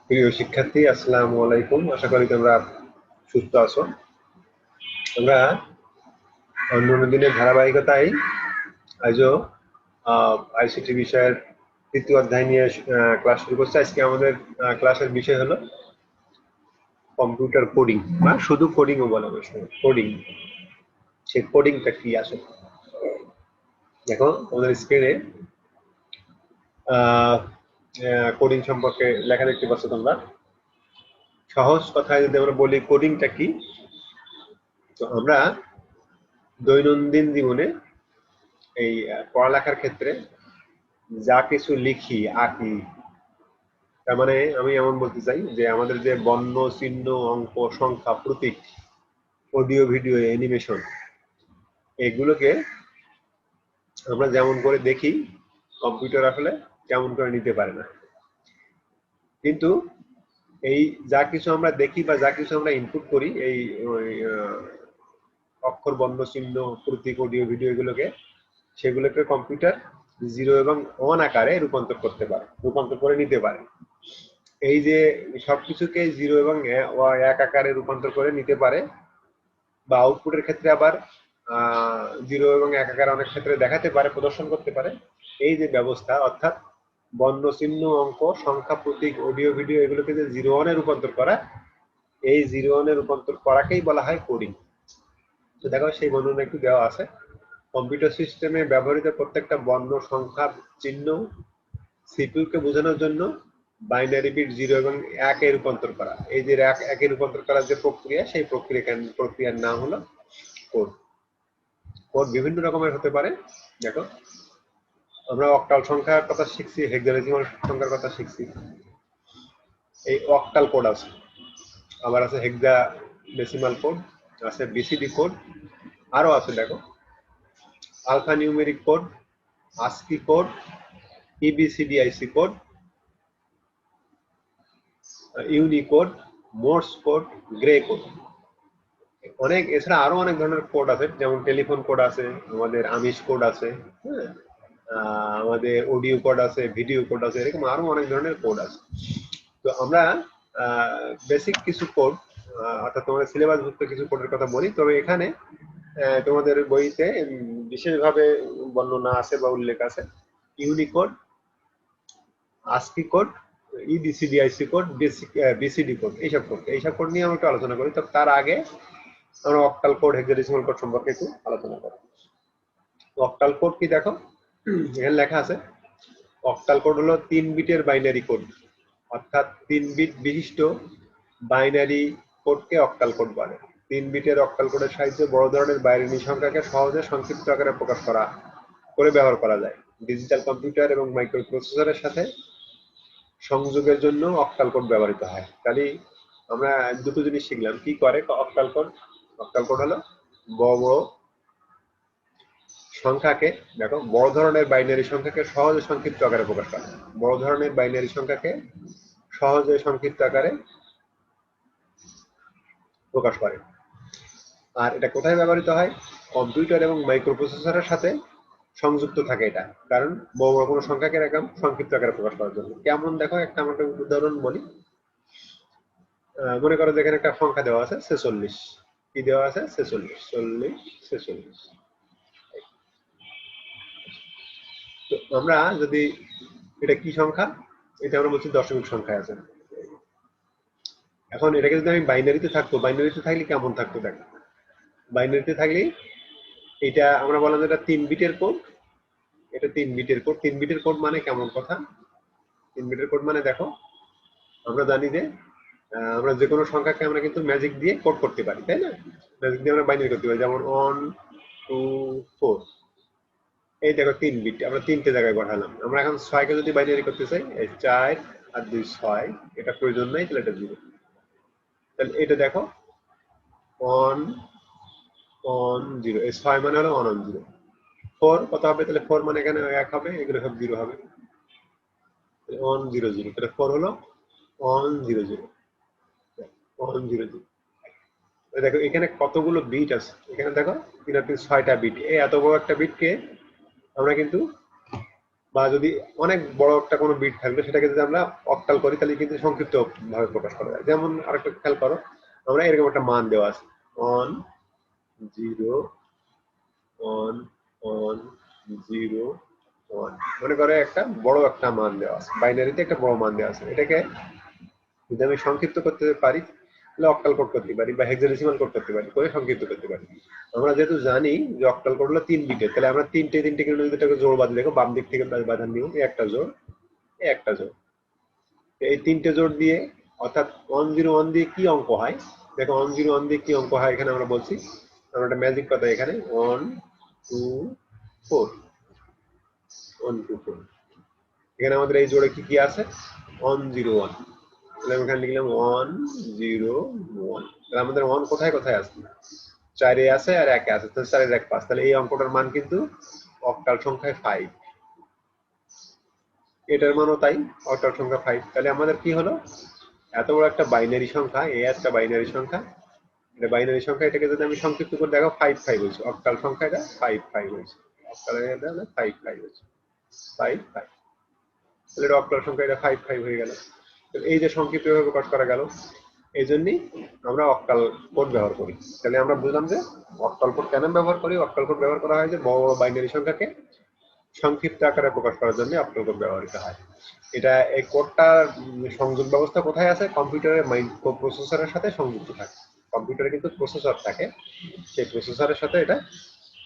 প্রিয় শিক্ষার্থী, আসসালামু আলাইকুম। আশা করি তোমরা সুস্থ আছো। আমরা অন্যান্য দিনের ধারাবাহিকতায় আজও আইসিটি বিষয়ের তৃতীয় অধ্যায় নিয়ে ক্লাস শুরু করছি। আজকে আমাদের ক্লাসের বিষয় হলো কম্পিউটার কোডিং, বা শুধু কোডিংও বলা যায়। কোডিং, সেই কোডিংটা কি আসলে? দেখো আমাদের স্ক্রিনে কোডিং সম্পর্কে লেখা দেখতে পাচ্ছ তোমরা। সহজ কথায় যদি আমরা বলি কোডিংটা কি, তো আমরা দৈনন্দিন জীবনে এই পড়ালেখার ক্ষেত্রে যা কিছু লিখি, আঁকি, তার মানে আমি এমন বলতে চাই যে আমাদের যে বর্ণ, চিহ্ন, অঙ্ক, সংখ্যা, প্রতীক, অডিও, ভিডিও, অ্যানিমেশন, এগুলোকে আমরা যেমন করে দেখি, কম্পিউটার আসলে তেমন করে নিতে পারে না। কিন্তু এই যা কিছু আমরা দেখি বা যা কিছু আমরা ইনপুট করি, এই অক্ষর, বর্ণ, চিহ্ন, প্রতীক, অডিও, ভিডিও, এগুলোকে, সেগুলোকে কম্পিউটার 0 এবং 1 আকারে রূপান্তর করতে পারে, রূপান্তর করে নিতে পারে। এই যে সবকিছুকে 0 এবং 1 আকারে রূপান্তর করে নিতে পারে, বা আউটপুটের ক্ষেত্রে আবার 0 এবং 1 আকারে অনেক ক্ষেত্রে দেখাতে পারে, প্রদর্শন করতে পারে। এই যে ব্যবস্থা, অর্থাৎ বর্ণ, চিহ্ন, অঙ্ক, সংখ্যা, প্রতীক, অডিও, ভিডিও, এগুলোকে যে 0-1-এ রূপান্তর করা, এই 0-1-এ রূপান্তর করাকেই বলা হয় কোডিং। তো দেখো সেই বর্ণনা একটু দেওয়া আছে। কম্পিউটার সিস্টেমে ব্যবহৃত প্রত্যেকটা বর্ণ, সংখ্যা, চিহ্ন সিপিইউ কে বোঝানোর জন্য বাইনারি বিট 0 এবং 1 এ রূপান্তর করা। এই যে 1 এ রূপান্তর করার যে প্রক্রিয়া, সেই প্রক্রিয়ার নাম হলো কোড। কোড বিভিন্ন রকমের হতে পারে। দেখো আমরা অক্টাল সংখ্যার কথা শিখছি, হেক্সাডেসিমাল সংখ্যার কথা শিখছি। এই অক্টাল কোড আছে, আবার আছে হেক্সাডেসিমাল কোড, আছে বিসিডি কোড, আরো আছে দেখো alpha numeric code, ASCII code, EBCDIC code, Unicode, Morse code, Gray code. অনেক এছাড়া আরো অনেক ধরনের কোড আছে, যেমন টেলিফোন কোড আছে, আমাদের আমিষ কোড আছে, হ্যাঁ, আমাদের অডিও কোড আছে, ভিডিও কোড আছে, এরকম আরো অনেক ধরনের কোড আছে। তো আমরা বেসিক কিছু কোড, অর্থাৎ তোমাদের সিলেবাসভুক্ত কিছু কোডের কথা বলি। তবে এখানে তোমাদের বইতে বিশেষভাবে বর্ণনা আছে বা উল্লেখ আছে Unicode, ASCII code, EBCDIC code, BCD code, এইসব কোড নিয়ে আমরা একটু আলোচনা করি। তো তার আগে আমরা অক্টাল কোড, হেক্সাডেসিমাল কোড সম্পর্কে একটু আলোচনা করি। অক্টাল কোড কি দেখো, এখানে লেখা আছে অক্টাল কোড হলো 3 বিটের বাইনারি কোড, অর্থাৎ 3 বিট বিশিষ্ট বাইনারি কোডকে অক্টাল কোড বলে। 3 বিটের অক্টাল কোডের সাহায্যে বড় ধরনের বাইনারি সংখ্যাকে সহজে সংক্ষিপ্ত আকারে প্রকাশ করে ব্যবহার করা যায়। ডিজিটাল কম্পিউটার এবং মাইক্রো প্রসেসরের সাথে সংযোগের জন্য অক্টাল কোড ব্যবহৃত হয়। তাহলে আমরা দুটো জিনিস শিখলাম। কি করে অক্টাল কোড? অক্টাল কোড হলো বড় বড় সংখ্যাকে, দেখো বড় ধরনের বাইনারি সংখ্যাকে সহজে সংক্ষিপ্ত আকারে প্রকাশ করে। বড় ধরনের বাইনারি সংখ্যাকে সহজে সংক্ষিপ্ত আকারে প্রকাশ করে। আর এটা কোথায় ব্যবহৃত হয়? কম্পিউটার এবং মাইক্রোপ্রসেসরের সাথে সংযুক্ত থাকে এটা, কারণ বড় বড় কোনো সংখ্যাকে এরকম সংক্ষিপ্ত আকারে প্রকাশ করার জন্য। কেমন দেখো, একটা আমরা উদাহরণ বলি। মনে করো যেখানে একটা সংখ্যা দেওয়া আছে 46, কি দেওয়া আছে? 46, 40, 46। তো আমরা যদি, এটা কি সংখ্যা? এটা আমরা বলছি দশমিক সংখ্যায় আছে। এখন এটাকে যদি আমি বাইনারিতে থাকতো, বাইনারিতে থাকলে কেমন থাকতো দেখো। বাইনারিতে থাকলে এটা আমরা বললাম এটা 3 বিটের কোড, এটা 3 বিটের কোড। 3 বিটের কোড মানে কেমন কথা? 3 বিটের কোড মানে দেখো আমরা জানি যে আমরা যে কোনো সংখ্যাকে আমরা কিন্তু ম্যাজিক দিয়ে কোড করতে পারি, তাই না? ম্যাজিক দিয়ে আমরা বাইনারি করতে পারি, যেমন 1 2 4। এই দেখো 3 বিট আমরা তিনটে জায়গায় বসালাম। আমরা এখন 6 কে যদি বাইনারি করতে চাই, এই 4 আর 2 6, এটা প্রয়োজন নাই, তাহলে এটা 0। তাহলে এটা দেখো 1 1 0, এই 6 মানে হলো 1 1 0। 4 কত হবে? তাহলে 4 মানে এখানে 1 হবে, এগুলো সব 0 হবে। 1 0 0, তাহলে 4 হলো 1 0 0, 1 0 0। দেখো এখানে কতগুলো বিট আছে, এখানে দেখো 3 আর 3 6টা বিট। এই এত বড় একটা বিটকে আমরা কিন্তু বা যদি অনেক বড় একটা কোনো বিট থাকবে সেটাকে যদি আমরা অক্টাল করি তাহলে কিন্তু সংক্ষিপ্ত ভাবে প্রকাশ করা যায়। যেমন আরেকটা খেয়াল করো, আমরা এরকম একটা মান দেওয়া আছে 1 0 1 1 0 1, মনে করে একটা বড় একটা মান দেওয়া আছে, বাইনারিতে একটা বড় মান দেওয়া আছে। এটাকে যদি আমি সংক্ষিপ্ত করতে পারি তাহলে অক্টাল কোড করতে পারি বা হেক্সাডেসিমাল কোড করতে পারি, করে সংক্ষিপ্ত করতে পারি। আমরা যেহেতু জানি যে অক্টাল কোড হলো 3 বিটের, তাহলে আমরা তিনটে তিনটে কিন্তু যদি এটাকে জোড় বাঁধি, দেখো বাম দিক থেকে বাঁধান নিয়ম, একটা জোড় একটা জোড়, এই তিনটে জোড় দিয়ে অর্থাৎ 101 দিয়ে কি অঙ্ক হয়, দেখো 101 দিয়ে কি অঙ্ক হয় এখানে আমরা বলছি, আমরা একটা ম্যাজিক কথা এখানে 1 2 4 1 2 4, এখানে আমাদের এই জোড়ে কি কি আছে 101, তাহলে আমি এখানে লিখলাম 101, তাহলে আমাদের 1 কোথায় কোথায় আছে, 4 এ আছে আর 1 এ আছে, তাহলে 4 এর 1 5, তাহলে এই অঙ্কটার মান কিন্তু অক্টাল সংখ্যায় 5, এটার মানও তাই, অক্টাল সংখ্যা 5। তাহলে আমাদের কি হলো, এত বড় একটা বাইনারি সংখ্যা, এ একটা বাইনারি সংখ্যা, এটা বাইনারি সংখ্যা, এটাকে যদি আমি সংক্ষিপ্ত করে দেখো 5 হয়েছে, অক্টাল সংখ্যা এটা 5 হয়েছে, অক্টালের এটা হলো 5 হয়েছে 5, তাহলে এটা অক্টাল সংখ্যা এটা 5 হয়ে গেল। এই যে সংক্ষিপ্ত ভাবে প্রকাশ করা গেল, এই জন্যই আমরা অক্টাল কোড ব্যবহার করি। তাহলে আমরা বুঝলাম যে অক্টাল কোড কেন ব্যবহার করি, অক্টাল কোড ব্যবহার করা হয় যে বড় বড় বাইনারি সংখ্যাকে সংক্ষিপ্ত আকারে প্রকাশ করার জন্য অক্টাল কোড ব্যবহৃত হয়। এটা এই কোডটার সংযোগ ব্যবস্থা কোথায় আছে, কম্পিউটারের মাইক্রো প্রসেসরের সাথে সংযুক্ত থাকে। কম্পিউটারে কিন্তু প্রসেসর থাকে, সেই প্রসেসরের সাথে এটা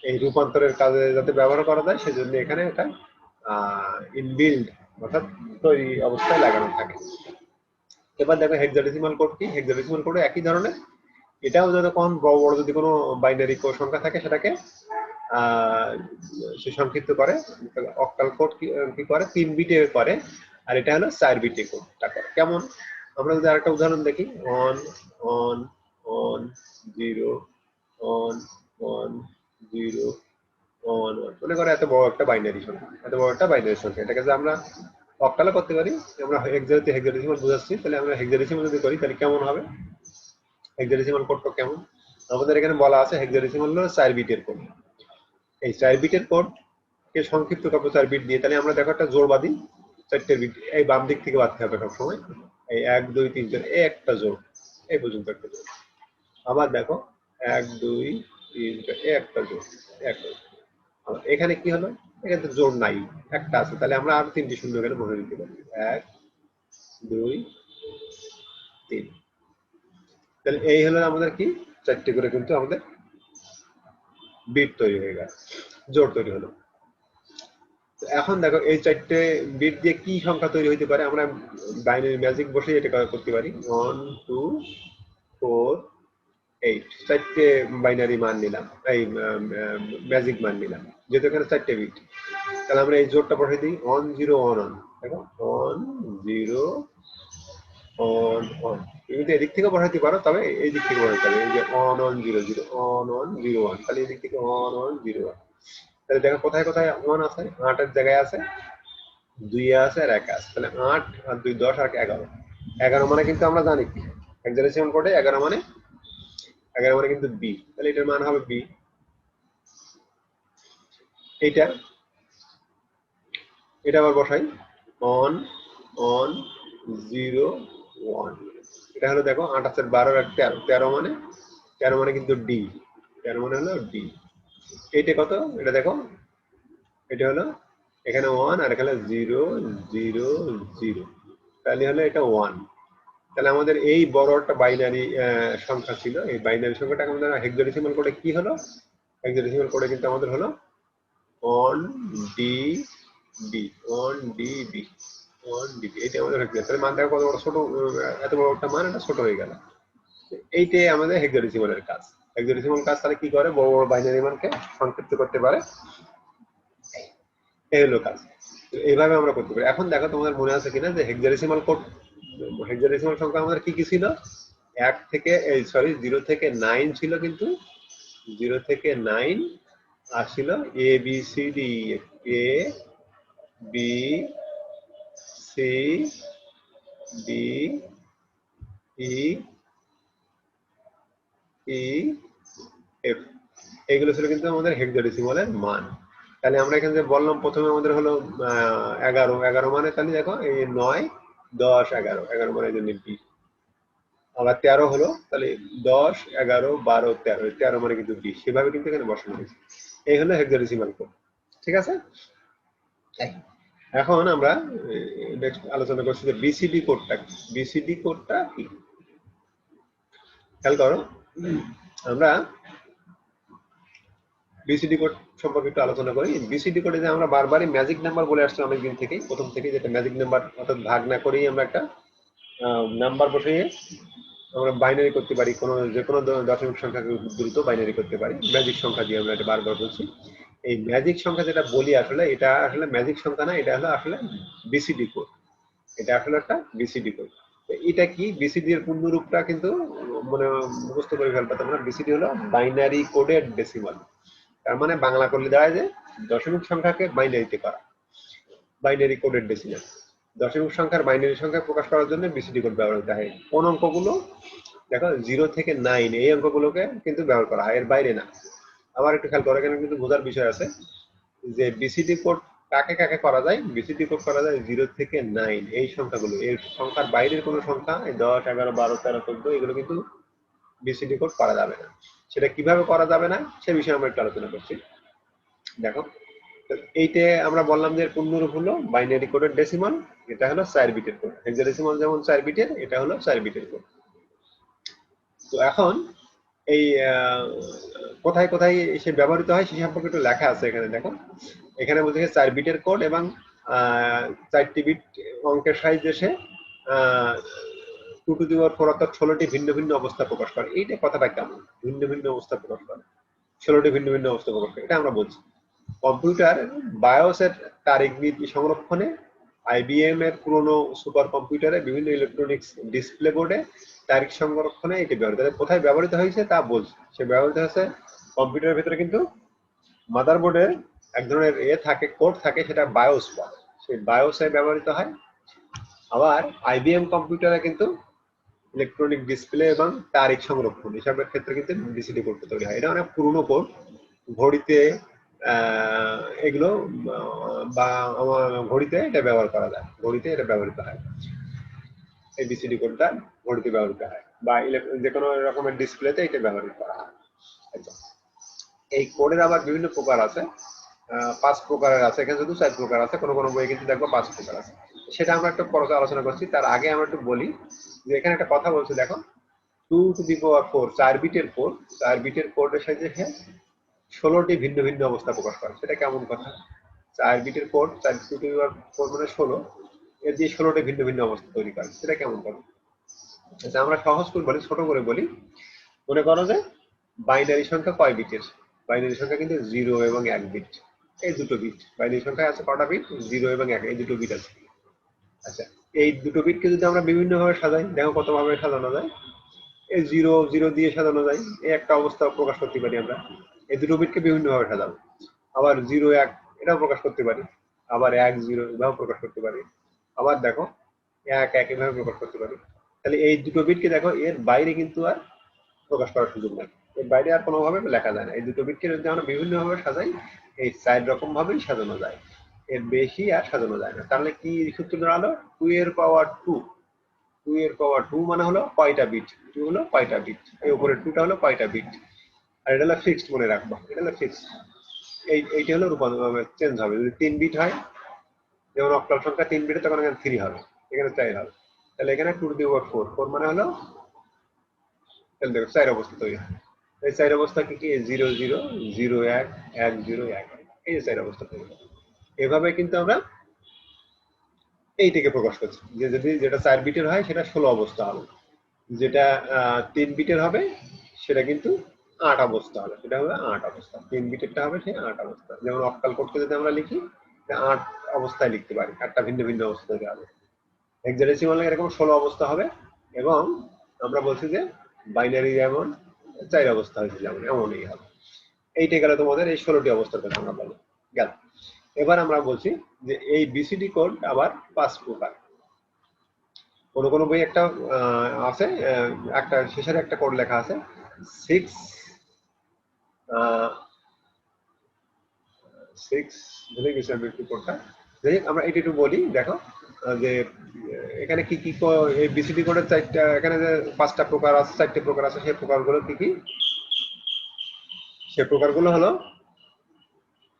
এই রূপান্তরের কাজে যাতে ব্যবহার করা যায় সেজন্য এখানে এটা ইনবিল্ড অর্থাৎ তৈরি অবস্থায় লাগানো থাকে। এবার দেখো হেক্সাডেসিমাল কোড কি, হেক্সাডেসিমাল কোড একই ধরনের, এটাও যখন বড় বড় যদি কোনো বাইনারি সংখ্যা থাকে সেটাকে সে সংক্ষিপ্ত করে, অক্টাল কোড কি করে 3 বিটে করে, আর এটা হলো 4 বিটে কোডটা করে। কেমন, আমরা যদি আরেকটা উদাহরণ দেখি 1 1 1 0 1 1 0 1 1, মনে করো এত বড় একটা বাইনারি সংখ্যা, এত বড় একটা বাইনারি সংখ্যা, এটাকে যদি আমরা অক্টালে করতে পারি, আমরা হেক্সাডেসিমাল বুঝাচ্ছি, তাহলে আমরা হেক্সাডেসিমাল যদি করি তাহলে কেমন হবে, হেক্সাডেসিমাল কোডটা কেমন, আমাদের এখানে বলা আছে হেক্সাডেসিমাল হলো 4 বিটের কোড, এই 4 বিটের কোড কে সংক্ষিপ্ত করবো 4 বিট দিয়ে, তাহলে আমরা দেখো একটা জোড় বাঁধি, 4টে বিট এই বাম দিক থেকে বাঁধতে হবে সবসময়, এই 1 2 3 4 এই একটা জোড়, এই পর্যন্ত একটা জোড়, আবার দেখো 1 2 3 4 এই একটা জোড়, একটা জোড়। এখানে কি হলো, এখানে তো জোড় নাই, একটা আছে, তাহলে আমরা আর 3টি শূন্য এখানে বসে দিতে পারি 1 2 3, তাহলে এই হলো আমাদের কি 4টে করে কিন্তু আমাদের বিট তৈরি হয়ে গেল, জোড় তৈরি হলো। এখন দেখো এই 4টে বিট দিয়ে কি সংখ্যা তৈরি হতে পারে, আমরা বাইনারি ম্যাজিক বসে এটা করতে পারি 1 2 4 8, 4টে বাইনারি মান নিলাম, এই ম্যাজিক মান নিলাম, যেহেতু এখানে 4টে বিট, তাহলে আমরা এই জোড়টা বসে দিই 1 0 1 1, দেখো 1 0 1 1, তুমি তো এদিক থেকে বসাইতে পারো, তবে এই দিক থেকে বসাইতে হবে, এই যে 1 1 0 0 1 1 0 1, তাহলে এই দিক থেকে 1 1 0 1, তাহলে দেখো কোথায় কোথায় 1 আছে, 8 এর জায়গায় আছে, 2 এ আছে আর 1 আছে, তাহলে 8 আর 2 10 আর 11, 11 মানে কিন্তু আমরা জানি হেক্সাডেসিমাল কোডে 11 মানে কিন্তু বি, তাহলে এটার মান হবে বি। এইটা এটা আবার বসাই 1 1 0 1, এটা হলো দেখো 8 আছে 12 আর 13, 13 মানে কিন্তু ডি, 13 মানে হলো ডি। এইটা কত, এটা দেখো এটা হলো এখানে 1 আর এখানে 0 0 0, তাহলে হলো এটা 1, তাহলে আমাদের এই বড় একটা বাইনারি সংখ্যা ছিল, এই বাইনারি সংখ্যাটাকে আমাদের হেক্সাডেসিমাল কোডে কি হলো, হেক্সাডেসিমাল কোডে কিন্তু আমাদের হলো 1 D B 1 D B 1 D B, এটা আমাদের হেক্সাডেসিমাল, তাহলে মান দেখো কত বড় ছোট, এত বড় একটা মান এটা ছোট হয়ে গেল, এইটাই আমাদের হেক্সাডেসিমালের কাজ। হেক্সাডেসিমাল কাজ তাহলে কি করে, বড় বড় বাইনারি মানকে সংক্ষিপ্ত করতে পারে, এই হলো কাজ। তো এইভাবে আমরা করতে পারি। এখন দেখো তোমাদের মনে আছে কিনা যে হেক্সাডেসিমাল কোড, হেক্সাডেসিমাল সংখ্যা আমাদের কি কি ছিল, 1 থেকে এই সরি 0 থেকে 9 ছিল, কিন্তু 0 থেকে 9 আর ছিল A B C D, A B C D E E F, এগুলো ছিল কিন্তু আমাদের হেক্সাডেসিমালের মান। তাহলে আমরা এখানে যে বললাম প্রথমে আমাদের হলো 11, 11 মানে তাহলে দেখো এই 9, 10, 11, 11 মানে এই জন্য 20, আবার 13 হলো তাহলে 10, 11, 12, 13, 13 মানে কিন্তু 20, সেভাবে কিন্তু এখানে বসানো হয়েছে। এই হলো হেক্সাডেসিমাল কোড। ঠিক আছে, এখন আমরা নেক্সট আলোচনা করছি যে বিসিডি কোডটা কি। বিসিডি কোডটা কি খেয়াল করো, আমরা বিসিডি কোড সম্পর্কে একটু আলোচনা করি। বিসিডি কোডে যে আমরা বারবারই ম্যাজিক নাম্বার বলে আসছি অনেকদিন থেকেই, প্রথম থেকেই, যেটা ম্যাজিক নাম্বার, অর্থাৎ ভাগ না করেই আমরা একটা নাম্বার বসিয়ে আমরা বাইনারি করতে পারি, কোনো যে কোনো দশমিক সংখ্যাকে দ্রুত বাইনারি করতে পারি ম্যাজিক সংখ্যা দিয়ে। আমরা এটা বারবার বলছি, এই ম্যাজিক সংখ্যা যেটা বলি আসলে এটা আসলে ম্যাজিক সংখ্যা না, এটা হলো আসলে বিসিডি কোড। এটা আসলে একটা বিসিডি কোড। এটা কি, বিসিডি এর পূর্ণরূপটা কিন্তু মানে মুখস্থ করে ফেলতে তোমরা। বিসিডি হলো বাইনারি কোডেড ডেসিমাল, তার মানে বাংলা করলে দাঁড়ায় যে দশমিক সংখ্যাকে বাইনারিতে করা, বাইনারি কোডেড ডেসিমাল। দশমিক সংখ্যার বাইনারি সংখ্যা প্রকাশ করার জন্য বিসিডি কোড ব্যবহৃত হয়। কোন অঙ্কগুলো দেখো 0 থেকে 9 এই অঙ্কগুলোকে কিন্তু ব্যবহার করা হয়, এর বাইরে না। আবার একটু খেয়াল করো, এখানে কিন্তু বোঝার বিষয় আছে যে বিসিডি কোড কাকে কাকে করা যায়। বিসিডি কোড করা যায় 0 থেকে 9 এই সংখ্যাগুলো, এর সংখ্যার বাইরের কোনো সংখ্যা 10, 11, 12, 13, 14 এগুলো কিন্তু বিসিডি কোড করা যাবে না। সেটা কিভাবে করা যাবে না সে বিষয়ে আমরা একটু আলোচনা করছি। দেখো, এইটা আমরা বললাম যে পূর্ণরূপ হলো বাইনারি কোডের ডেসিমাল, এটা হলো 4 বিটের কোড। হেক্সাডেসিমাল যেমন 4 বিটের, এটা হলো 4 বিটের কোড। তো এখন এই কোথায় কোথায় সে ব্যবহৃত হয় সে সম্পর্কে একটু লেখা আছে এখানে। দেখো, এখানে বলতে 4 বিটের কোড এবং 4টি বিট অঙ্কের সাহায্যে সে 2 to the power 4 অর্থাৎ 16টি ভিন্ন ভিন্ন অবস্থা প্রকাশ করে। এইটা কথাটা কেমন, ভিন্ন ভিন্ন অবস্থা প্রকাশ করে, 16টি ভিন্ন ভিন্ন অবস্থা প্রকাশ করে, এটা আমরা বলছি। কম্পিউটার বায়োসের তারিখ সংরক্ষণে, আইবিএম এর পুরনো সুপার কম্পিউটারে, বিভিন্ন ইলেকট্রনিক্স ডিসপ্লে বোর্ডে তারিখ সংরক্ষণে এটি ব্যবহৃত হয়। কোথায় ব্যবহৃত হয়েছে তা বলছি। সে ব্যবহৃত হয়েছে কম্পিউটারের ভিতরে, কিন্তু মাদারবোর্ডের এক ধরনের থাকে, কোড থাকে, সেটা বায়োস বলে, সেই বায়োসে ব্যবহৃত হয়। আবার আইবিএম কম্পিউটারে কিন্তু ইলেকট্রনিক ডিসপ্লে এবং তারিখ সংরক্ষণ এসবের ক্ষেত্রে কিন্তু বিসিডি কোডটা তৈরি হয়। এটা অনেক পুরনো কোড, ঘড়িতে এগুলো বা ঘড়িতে এটা ব্যবহার করা যায়, ঘড়িতে এটা ব্যবহৃত হয়। এই বিসিডি কোডটা ঘড়িতে ব্যবহৃত হয় বা যে কোনো রকমের ডিসপ্লেতে এটা ব্যবহার করা হয়। আচ্ছা, এই কোডের আবার বিভিন্ন প্রকার আছে, 5 প্রকারের আছে। এখানে শুধু 4 প্রকার আছে, কোনো কোনো বইয়ে কিন্তু দেখবো 5 প্রকার আছে। সেটা আমরা একটু পরে আলোচনা করছি। তার আগে আমরা একটু বলি যে এখানে একটা কথা বলছে, দেখো 2 to the power 4, 4 বিটের কোড, 4 বিটের কোডের সাহায্যে 16টি ভিন্ন ভিন্ন অবস্থা প্রকাশ করে। সেটা কেমন কথা, 4 বিটের কোড, 4 to the power 4 মানে 16, এর দিয়ে 16টি ভিন্ন ভিন্ন অবস্থা তৈরি করে, সেটা কেমন কথা। আচ্ছা, আমরা সহজ করে বলি, ছোট করে বলি। মনে করো যে বাইনারি সংখ্যা কয় বিটের, বাইনারি সংখ্যা কিন্তু 0 এবং 1 বিট, এই দুটো বিট। বাইনারি সংখ্যা আছে কটা বিট, 0 এবং 1, এই দুটো বিট আছে। আচ্ছা, এই দুটো বিটকে যদি আমরা বিভিন্ন ভাবে সাজাই, দেখো কত ভাবে সাজানো যায়। এই 0 0 দিয়ে সাজানো যায়, এই একটা অবস্থা প্রকাশ করতে পারি আমরা। এই দুটো বিটকে বিভিন্ন ভাবে সাজাবো। আবার 0 1 এটাও প্রকাশ করতে পারি, আবার 1 0 এভাবে প্রকাশ করতে পারি, আবার দেখো 1 1 এভাবে প্রকাশ করতে পারি। তাহলে এই দুটো বিটকে দেখো, এর বাইরে কিন্তু আর প্রকাশ করার সুযোগ নাই, এর বাইরে আর কোনোভাবে লেখা যায় না। এই দুটো বিটকে যদি আমরা বিভিন্ন ভাবে সাজাই, এই 4 রকম ভাবেই সাজানো যায়, এর বেশি আর সাজানো যায় না। তাহলে কি সূত্র দাঁড়ালো, 2 এর পাওয়ার 2, 2 এর পাওয়ার 2 মানে হলো কয়টা বিট, 2 হলো কয়টা বিট, এই উপরে 2টা হলো কয়টা বিট। আর এটা হলো ফিক্সড, মনে রাখবো, এটা হলো ফিক্সড। এইটা হলো রূপান্তর, চেঞ্জ হবে। যদি 3 বিট হয়, যেমন অক্টাল সংখ্যা 3 বিটে, তখন এখানে 3 হবে, এখানে 4 হবে। তাহলে এখানে 2 to the power 4, 4 মানে হলো, তাহলে দেখো 4 অবস্থা তৈরি হয়। এই 4 অবস্থা কি কি, 0 0 0 1 1 0 1, এই যে 4 অবস্থা তৈরি হয়। এভাবে কিন্তু আমরা এইটাকে প্রকাশ করছি যে যদি যেটা 4 বিটের হয় সেটা 16 অবস্থা হবে, যেটা 3 বিটের হবে সেটা কিন্তু 8 অবস্থা হবে, সেটা হবে 8 অবস্থা। 3 বিটেরটা হবে সেই 8 অবস্থা। যেমন অক্টাল কোডকে যদি আমরা লিখি, 8 অবস্থায় লিখতে পারি, 8টা ভিন্ন ভিন্ন অবস্থা থেকে হবে। হেক্সাডেসিমাল এরকম 16 অবস্থা হবে। এবং আমরা বলছি যে বাইনারি যেমন 4 অবস্থা হয়েছে, যেমন এমনই হবে। এইটা গেল তোমাদের এই 16টি অবস্থার কথা আমরা বলি গেল। এবার আমরা বলছি যে এই বিসিডি কোড আবার 5 প্রকার। কোনো কোনো বই একটা আছে, একটা শেষের একটা কোড লেখা আছে 6 6 ভুলে গেছি আমি একটু কোডটা। যাই হোক আমরা এটা একটু বলি, দেখো যে এখানে কি কি এই বিসিডি কোডের চারটা, এখানে যে 5টা প্রকার আছে, 4টে প্রকার আছে, সেই প্রকারগুলো কি কি? সেই প্রকারগুলো হলো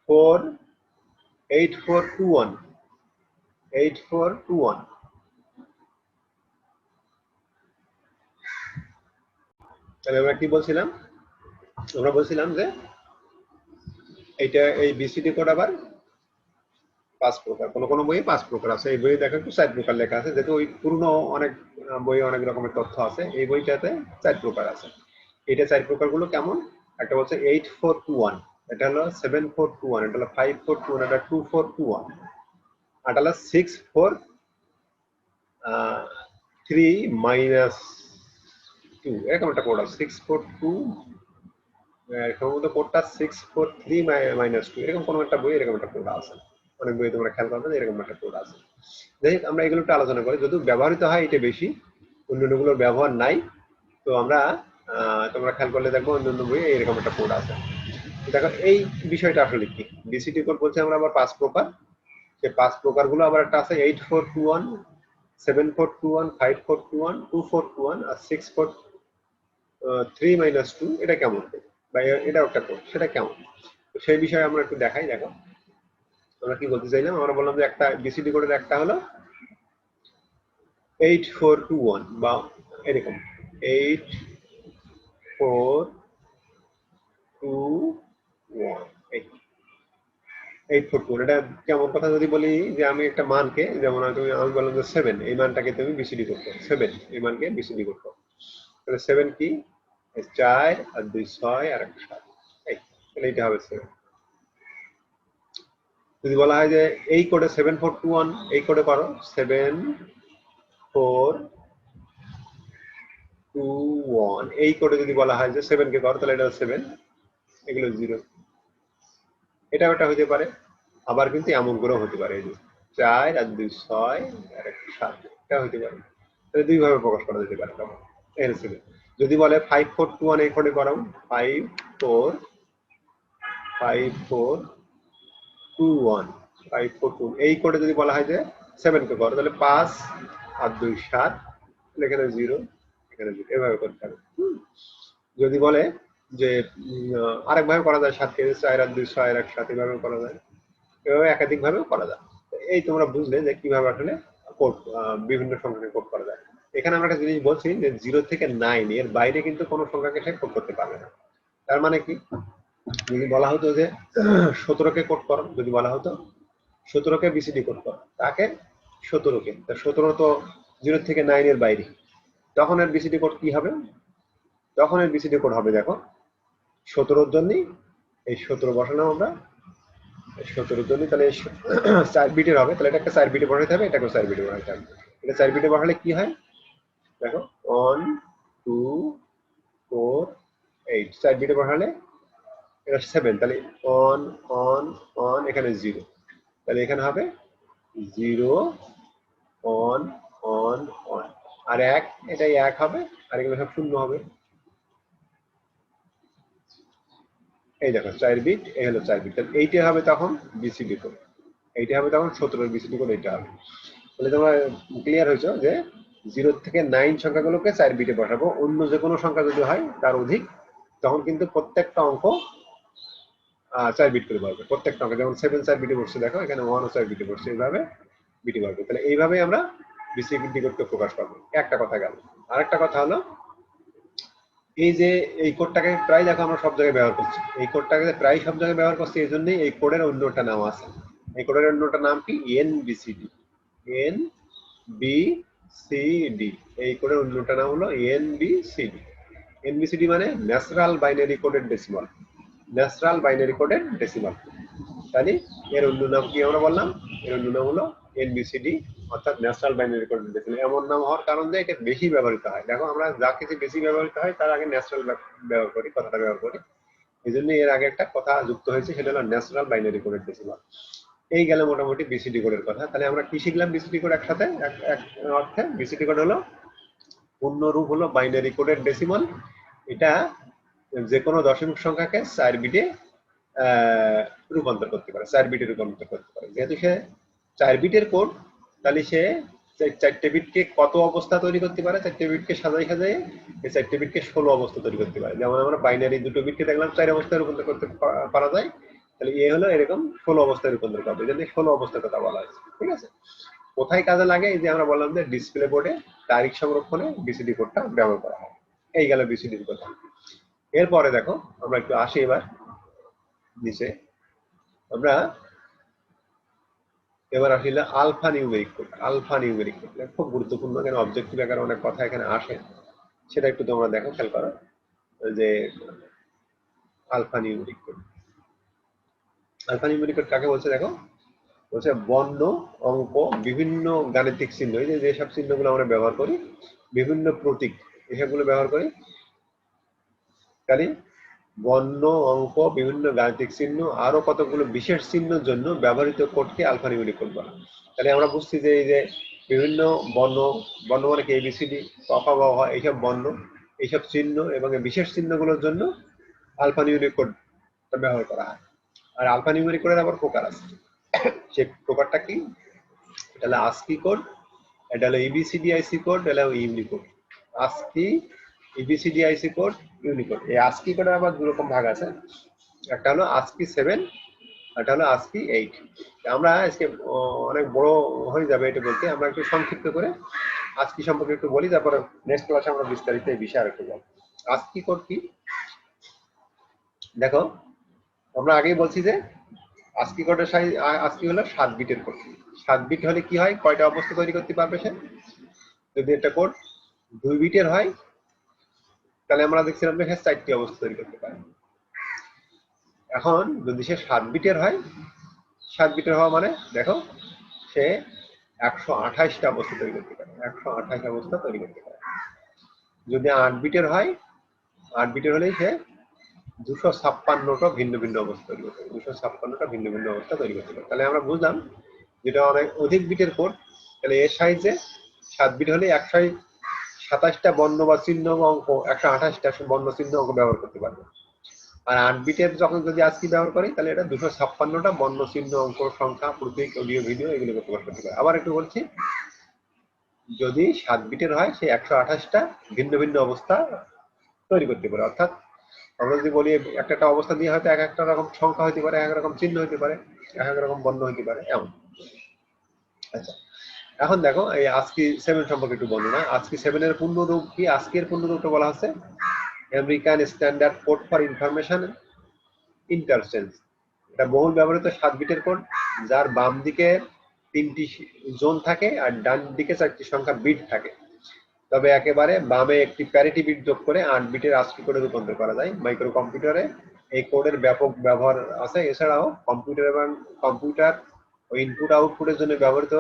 4 8 4 2 1 8 4 2 1। তাহলে আমরা কি বলছিলাম? আমরা বলছিলাম যে এইটা এই বিসিডি কোড আবার 5 প্রকার, কোন কোন বইয়ে 5 প্রকার আছে, এই বইয়ে দেখো একটু 4 প্রকার লেখা আছে, যেহেতু ওই পুরনো অনেক বইয়ে অনেক রকমের তথ্য আছে, এই বইটাতে 4 প্রকার আছে। এটা 4 প্রকারগুলো কেমন? একটা বলছে 8 4 2 1, এটা হলো 7 4 2 1, এটা হলো 5 4 2 1, এটা 2 4 2 1, এটা হলো 6 4 3 -2, এরকম একটা কোড আছে 6 4 2, সম্ভবত কোডটা 6 4 3 -2, এরকম কোন একটা বই এরকম একটা কোড আছে, অনেক বই তোমরা খেয়াল করবে এরকম একটা কোড আছে। যাই হোক আমরা এগুলো একটু আলোচনা করি, যদিও ব্যবহৃত হয় এটা বেশি, অন্যান্যগুলোর ব্যবহার নাই। তো আমরা তোমরা খেয়াল করলে দেখবো অন্যান্য বইয়ে এরকম একটা কোড আছে। দেখো এই বিষয়টা আসলে কি, বিসিডি কোড বলছে আমরা আবার 5 প্রকার, সেই 5 প্রকারগুলো আবার একটা আছে 8 4 2 1, 7 4 2 1, 5 4 2 1, 2 4 2 1 আর 6 4 3 -2। এটা কেমন, বা এটাও একটা কোড, সেটা কেমন? তো সেই বিষয়ে আমরা একটু দেখাই। দেখো আমরা কি বলতে চাইলাম, আমরা বললাম যে একটা বিসিডি কোডের একটা হলো 8 4 2 1 বা এরকম 8 4 2 1, 8 4 2 1। এটা কেমন কথা যদি বলি, যে আমি একটা মানকে, যেমন আমি বললাম যে 7, এই মানটাকে তুমি বিসিডি করতে, 7 এই মানকে বিসিডি করতে, তাহলে 7 কি? 4 আর 2 6 আর 1 7, তাহলে এটা হবে 7। যদি বলা হয় যে এই কোডে 7 4 2 1, এই কোডে করো 7 4 2 1, এই কোডে যদি বলা হয় যে 7 কে করো, তাহলে এটা 7, এগুলো 0। এটাও একটা হতে পারে, আবার কিন্তু এমন করেও হতে পারে, এই যে 4 আর 2 6 আর 1 7, এটা হতে পারে। তাহলে দুই ভাবে প্রকাশ করা যেতে পারে তখন এলসিডি। যদি বলে 5 4 2 1, এই কোডে করাও 5 4 5 4 2 1, 5 4 2, এই কোডে যদি বলা হয় যে 7 কে করো, তাহলে 5 আর 2 7, তাহলে এখানে 0, এখানে 0, এভাবে করতে হবে। যদি বলে যে আরেক ভাবে করা যায়, 7 কে 4 আর 2 6 আর 1 7, এভাবে করা যায়, এভাবে একাধিক ভাবেও করা যায়। এই তোমরা বুঝলে যে কিভাবে আসলে কোড, বিভিন্ন সংখ্যাকে কোড করা যায়। এখানে আমরা একটা জিনিস বলছি যে 0 থেকে 9 এর বাইরে কিন্তু কোনো সংখ্যাকে সে কোড করতে পারবে না। তার মানে কি, যদি বলা হতো যে 17 কে কোড করো, যদি বলা হতো 17 কে বিসিডি কোড করো, তাকে 17 কে, 17 তো 0 থেকে 9 এর বাইরে, তখন এর বিসিডি কোড কি হবে? তখন এর বিসিডি কোড হবে, দেখো 17 জন্য এই 17 বসালাম আমরা, 17 জন্য, তাহলে 4 বিটের হবে, তাহলে এটা একটা 4 বিটে বসাইতে হবে, এটাকে 4 বিটে বসাইতে হবে। এটা 4 বিটে বসালে কি হয় দেখো, 1 2 4 8, 4 বিটে বসালে এটা 7, তাহলে 1 1 1, এখানে 0, তাহলে এখানে হবে 0 1 1 1 আর 1, এটাই 1 হবে, আর এগুলো সব শূন্য হবে। এই দেখো 4 বিট, এই হলো 4 বিট, তাহলে এইটা হবে তখন বিসিডি কোড, এইটা হবে তখন 17 বিসিডি কোড, এইটা হবে। তাহলে তোমরা ক্লিয়ার হয়েছো যে 0 থেকে 9 সংখ্যাগুলোকে 4 বিটে বসাবো, অন্য যে কোনো সংখ্যা যদি হয় তার অধিক, তখন কিন্তু প্রত্যেকটা অঙ্ক 4 বিট করে বলবে, প্রত্যেকটা অঙ্ক, যেমন 7 4 বিটে বসছে, দেখো এখানে 1 ও 4 বিটে বসছে, এইভাবে বিটে বলবে। তাহলে এইভাবে আমরা বিসিডি কোডকে প্রকাশ করবো। একটা কথা গেল, আরেকটা কথা হলো এই যে এই কোডটাকে প্রায় দেখো আমরা সব জায়গায় ব্যবহার করছি, এই কোডটাকে প্রায় সব জায়গায় ব্যবহার করছি, এই জন্যই এই কোডের অন্য একটা নাম আছে। এই কোডের অন্য একটা নাম কি? এনবিসিডি, এনবিসিডি, এই কোডের অন্য একটা নাম হলো এনবিসিডি। এনবিসিডি মানে natural binary coded decimal, natural binary coded decimal. তাহলে এর অন্য নাম কি আমরা বললাম? এর অন্য নাম হলো এনবিসিডি, অর্থাৎ ন্যাচারাল বাইনারি কোডেড ডেসিমাল। এমন নাম হওয়ার কারণ যে এটা বেশি ব্যবহৃত হয়, দেখো আমরা যা কিছু বেশি ব্যবহৃত হয় তার আগে ন্যাচারাল ব্যবহার করি, কথাটা ব্যবহার করি, এই জন্য এর আগে একটা কথা যুক্ত হয়েছে, সেটা হলো ন্যাচারাল বাইনারি কোডেড ডেসিমাল। এই গেল মোটামুটি বিসিডি কোডের কথা। তাহলে আমরা কি শিখলাম বিসিডি কোড একসাথে? এক অর্থে বিসিডি কোড হলো পূর্ণ রূপ হলো বাইনারি কোডেড ডেসিমাল। এটা যে কোনো দশমিক সংখ্যাকে 4 বিটে রূপান্তর করতে পারে, 4 বিটে রূপান্তর করতে পারে। যেহেতু সে 4 বিটের কোড, তাহলে সে 4টে বিটকে কত অবস্থা তৈরি করতে পারে, 4টে বিটকে সাজাই সাজাই এই 4টে বিটকে 16 অবস্থা তৈরি করতে পারে। যেমন আমরা বাইনারি দুটো বিটকে দেখলাম 4 অবস্থায় রূপান্তর করতে পারা যায়, তাহলে এ হলো এরকম 16 অবস্থায় রূপান্তর করবে, এই জন্য 16 অবস্থার কথা বলা হয়েছে। ঠিক আছে, কোথায় কাজে লাগে? এই যে আমরা বললাম যে ডিসপ্লে বোর্ডে তারিখ সংরক্ষণে বিসিডি কোডটা ব্যবহার করা হয়। এই গেল বিসিডির কথা। এরপরে দেখো আমরা একটু আসি এবার নিচে, আমরা এবার আসলে alpha numeric code. Alpha numeric code খুব গুরুত্বপূর্ণ, কেন অবজেক্টিভ আকারে অনেক কথা এখানে আসে, সেটা একটু তোমরা দেখো, খেয়াল করো যে alpha numeric code. Alpha numeric code কাকে বলছে দেখো, বলছে বর্ণ, অঙ্ক, বিভিন্ন গাণিতিক চিহ্ন, এই যে যেসব চিহ্নগুলো আমরা ব্যবহার করি, বিভিন্ন প্রতীক, এসবগুলো ব্যবহার করি, তাহলে বর্ণ, অঙ্ক, বিভিন্ন গাণিতিক চিহ্ন, আরো কতগুলো বিশেষ চিহ্নের জন্য ব্যবহৃত কোডকে আলফানিউমেরিক কোড বলা। তাহলে আমরা বুঝছি যে এই যে বিভিন্ন বর্ণ, বর্ণ মানে কি এবিসিডি, ক খ গ ঘ, এইসব বর্ণ, এইসব চিহ্ন এবং বিশেষ চিহ্নগুলোর জন্য আলফানিউমেরিক কোড ব্যবহার করা হয়। আর আলফানিউমেরিক কোডের আবার প্রকার আছে, সে প্রকারটা কি? এটা হলো আস্কি কোড, এটা হলো ইবিসিডিআইসি কোড, এটা হলো Unicode. ASCII, EBCDIC code, Unicode. এই আস্কি কোডের আবার দু রকম ভাগ আছে, একটা হলো আস্কি 7, একটা হলো আস্কি 8। আমরা আজকে অনেক বড় হয়ে যাবে এটা বলতে, আমরা একটু সংক্ষিপ্ত করে আস্কি সম্পর্কে একটু বলি, তারপরে নেক্সট ক্লাসে আমরা বিস্তারিত এই বিষয়ে আরেকটু বলবো। আস্কি কোড কি দেখো, আমরা আগেই বলছি যে আস্কি কোডের সাইজ, আস্কি হলো 7 বিটের কোড। 7 বিট হলে কি হয়, কয়টা অবস্থা তৈরি করতে পারবে সে? যদি একটা কোড 2 বিটের হয়, তাহলে আমরা দেখছিলাম যে 4টি অবস্থা তৈরি করতে পারে। এখন যদি সে 7 বিটের হয়, 7 বিটের হওয়া মানে দেখো সে 128টা অবস্থা তৈরি করতে পারে, 128 অবস্থা তৈরি করতে পারে। যদি 8 বিটের হয়, 8 বিটের হলেই সে 256টা ভিন্ন ভিন্ন অবস্থা তৈরি করতে পারে, 256টা ভিন্ন ভিন্ন অবস্থা তৈরি করতে পারে। তাহলে আমরা বুঝলাম যেটা অনেক অধিক বিটের কোড, তাহলে এর সাইজে 7 বিট হলে 127টা বর্ণ বা চিহ্ন অঙ্ক, 128টা বর্ণ চিহ্ন অঙ্ক ব্যবহার করতে পারবে। আর 8 বিটের যখন যদি আজকে ব্যবহার করি, তাহলে এটা 256টা বর্ণ চিহ্ন অঙ্ক সংখ্যা প্রতীক অডিও ভিডিও এগুলো ব্যবহার করতে পারে। আবার একটু বলছি, যদি 7 বিটের হয় সে 128টা ভিন্ন ভিন্ন অবস্থা তৈরি করতে পারে। অর্থাৎ আমরা যদি বলি একটা অবস্থা দিয়ে হয়তো এক একটা রকম সংখ্যা হতে পারে, এক রকম চিহ্ন হতে পারে, এক রকম বর্ণ হতে পারে, এমন। আচ্ছা, এখন দেখো এই আজকি 7 সম্পর্কে একটু বলবো না। আজকি 7 এর পূর্ণরূপ কি? আজকের পূর্ণরূপটা বলা হচ্ছে American standard code for information interchange. এটা বহুল ব্যবহৃত 7 বিটের কোড, যার বাম দিকে 3টি জোন থাকে আর ডান দিকে 4টি সংখ্যা বিট থাকে। তবে একেবারে বামে একটি প্যারিটি বিট যোগ করে 8 বিটের আজকি কোডে রূপান্তর করা যায়। মাইক্রো কম্পিউটারে এই কোডের ব্যাপক ব্যবহার আছে। এছাড়াও কম্পিউটার এবং কম্পিউটার ও ইনপুট আউটপুটের জন্য ব্যবহৃত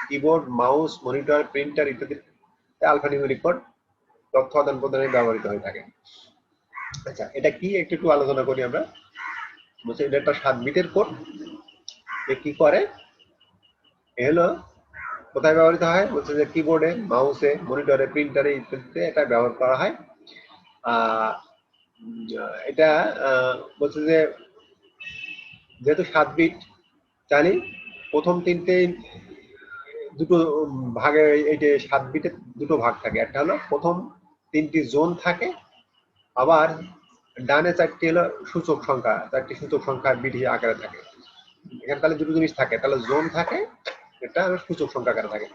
কিবোর্ড, মাউস, মনিটর, প্রিন্টার ইত্যাদি আলফানিউমেরিক কোড তথ্য আদান প্রদানে ব্যবহৃত হয়ে থাকে। আচ্ছা, এটা কি একটু একটু আলোচনা করি আমরা। বলছে এটা একটা 7 বিটের কোড। এ কি করে? এ হলো কোথায় ব্যবহৃত হয়? বলছে যে কিবোর্ডে, মাউসে, মনিটরে, প্রিন্টারে ইত্যাদিতে এটা ব্যবহার করা হয়। এটা বলছে যে যেহেতু 7 বিট, জানি প্রথম তিনটে দুটো ভাগে, এই যে 7 বিটের দুটো ভাগ থাকে। একটা হলো প্রথম 3টি জোন থাকে, আবার ডানে 4টি হলো সূচক সংখ্যা, 4টি সূচক সংখ্যা বিট আকারে থাকে। এখানে তাহলে দুটো জিনিস থাকে, তাহলে জোন থাকে, এটা সূচক সংখ্যা আকারে থাকে।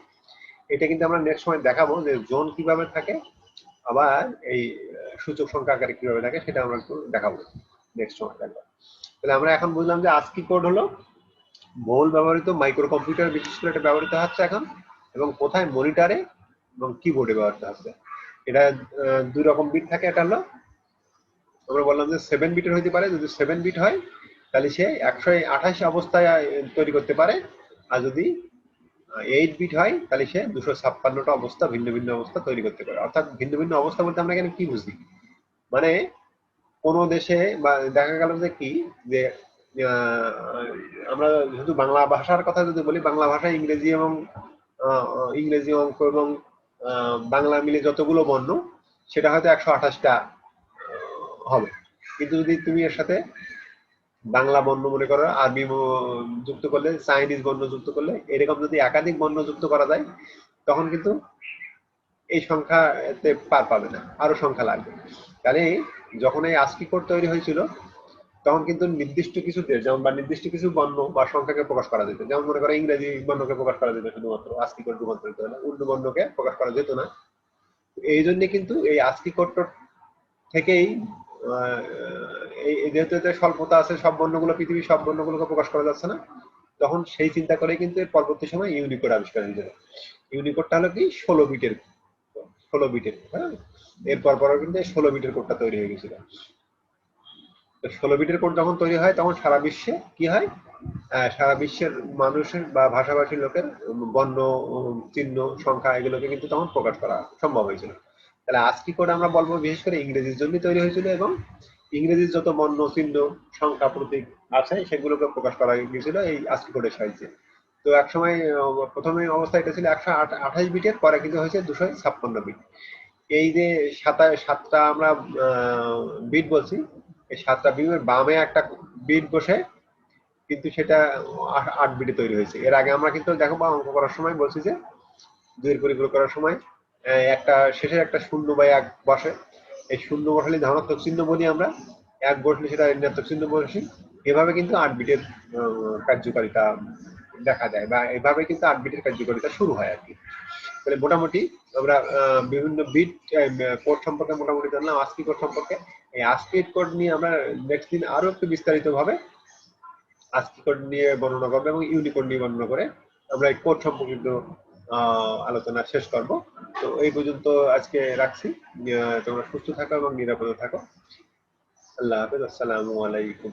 এটা কিন্তু আমরা নেক্সট সময় দেখাবো যে জোন কিভাবে থাকে, আবার এই সূচক সংখ্যা আকারে কিভাবে থাকে, সেটা আমরা একটু দেখাবো নেক্সট সময় দেখাবো। তাহলে আমরা এখন বুঝলাম যে আজকি কোড হলো বহুল ব্যবহৃত মাইক্রো কম্পিউটার, বিশেষ করে এটা ব্যবহৃত হচ্ছে এখন, এবং কোথায়? মনিটরে এবং কিবোর্ডে ব্যবহৃত হচ্ছে। এটা 2 রকম বিট থাকে। এটা হলো আমরা বললাম যে 7 বিটের হইতে পারে। যদি 7 বিট হয় তাহলে সে 128 অবস্থায় তৈরি করতে পারে, আর যদি 8 বিট হয় তাহলে সে 256টা অবস্থা, ভিন্ন ভিন্ন অবস্থা তৈরি করতে পারে। অর্থাৎ ভিন্ন ভিন্ন অবস্থা বলতে আমরা এখানে কি বুঝি? মানে কোন দেশে বা দেখা গেল যে কি, যে আমরা শুধু বাংলা ভাষার কথা যদি বলি, বাংলা ভাষায় ইংরেজি এবং ইংরেজি, অঙ্ক এবং বাংলা মিলে যতগুলো বর্ণ, সেটা হয়তো 128টা হবে। কিন্তু যদি তুমি এর সাথে বাংলা বর্ণ মনে করো, আরবি যুক্ত করলে, চাইনিজ বর্ণ যুক্ত করলে, এরকম যদি একাধিক বর্ণ যুক্ত করা যায় তখন কিন্তু এই সংখ্যাতে পার পাবে না, আরো সংখ্যা লাগবে। তাহলে যখন এই আস্কি কোড তৈরি হয়েছিল তখন কিন্তু নির্দিষ্ট কিছু দেশ যেমন বা নির্দিষ্ট কিছু বর্ণ বা সংখ্যাকে প্রকাশ করা যেত, যেমন মনে করো ইংরেজি বর্ণকে প্রকাশ করা যেত শুধুমাত্র আস্কি কোড রূপান্তরিত হলে, উর্দু বর্ণকে প্রকাশ করা যেত না। এই জন্য কিন্তু এই আস্কি কোড থেকেই এই যেহেতু এতে স্বল্পতা আছে, সব বর্ণগুলো পৃথিবীর সব বর্ণগুলোকে প্রকাশ করা যাচ্ছে না, তখন সেই চিন্তা করে কিন্তু এর পরবর্তী সময় ইউনিকোড আবিষ্কার হয়েছিল। ইউনিকোডটা হলো কি 16 বিটের, 16 বিটের, হ্যাঁ। এরপর পর কিন্তু 16 বিটের কোডটা তৈরি হয়ে গেছিল। তো 16 বিটের কোড যখন তৈরি হয় তখন সারা বিশ্বে কি হয়, সারা বিশ্বের মানুষের বা ভাষাভাষী লোকের বর্ণ, চিহ্ন, সংখ্যা এগুলোকে কিন্তু তখন প্রকাশ করা সম্ভব হয়েছিল। তাহলে আজকি কোড আমরা বলবো বিশেষ করে ইংরেজির জন্য তৈরি হয়েছিল, এবং ইংরেজির যত বর্ণ, চিহ্ন, সংখ্যা, প্রতীক আছে সেগুলোকে প্রকাশ করা গিয়েছিল এই আজকি কোডের সাহায্যে। তো একসময় প্রথমে অবস্থা এটা ছিল 128 বিটের, পরে কিন্তু হয়েছে 256 বিট। এই যে সাতটা আমরা বিট বলছি, এই 7টা বিটের বামে একটা বিট বসে কিন্তু সেটা 8 বিটে তৈরি হয়েছে। এর আগে আমরা কিন্তু দেখো বা অঙ্ক করার সময় বলছি যে দুইয়ের পরিপূরক করার সময় একটা শেষে একটা 0/1 বসে, এই 0 বসালে ধনাত্মক চিহ্ন বলি আমরা, 1 বসলে সেটা ঋণাত্মক চিহ্ন বসি। এভাবে কিন্তু 8 বিটের কার্যকারিতা দেখা যায়, বা এভাবে কিন্তু 8 বিটের কার্যকারিতা শুরু হয় আর কি। তাহলে মোটামুটি আমরা বিভিন্ন বিট কোড সম্পর্কে মোটামুটি জানলাম, আস্কি কোড সম্পর্কে। এই আস্কি কোড নিয়ে আমরা নেক্সট দিন আরো একটু বিস্তারিত ভাবে আস্কি কোড নিয়ে বর্ণনা করবো এবং ইউনিকোড নিয়ে বর্ণনা করে আমরা এই কোড সম্পর্কিত আলোচনা শেষ করব। তো এই পর্যন্ত আজকে রাখছি। তোমরা সুস্থ থাকো এবং নিরাপদে থাকো। আল্লাহ হাফেজ, আসসালামু আলাইকুম।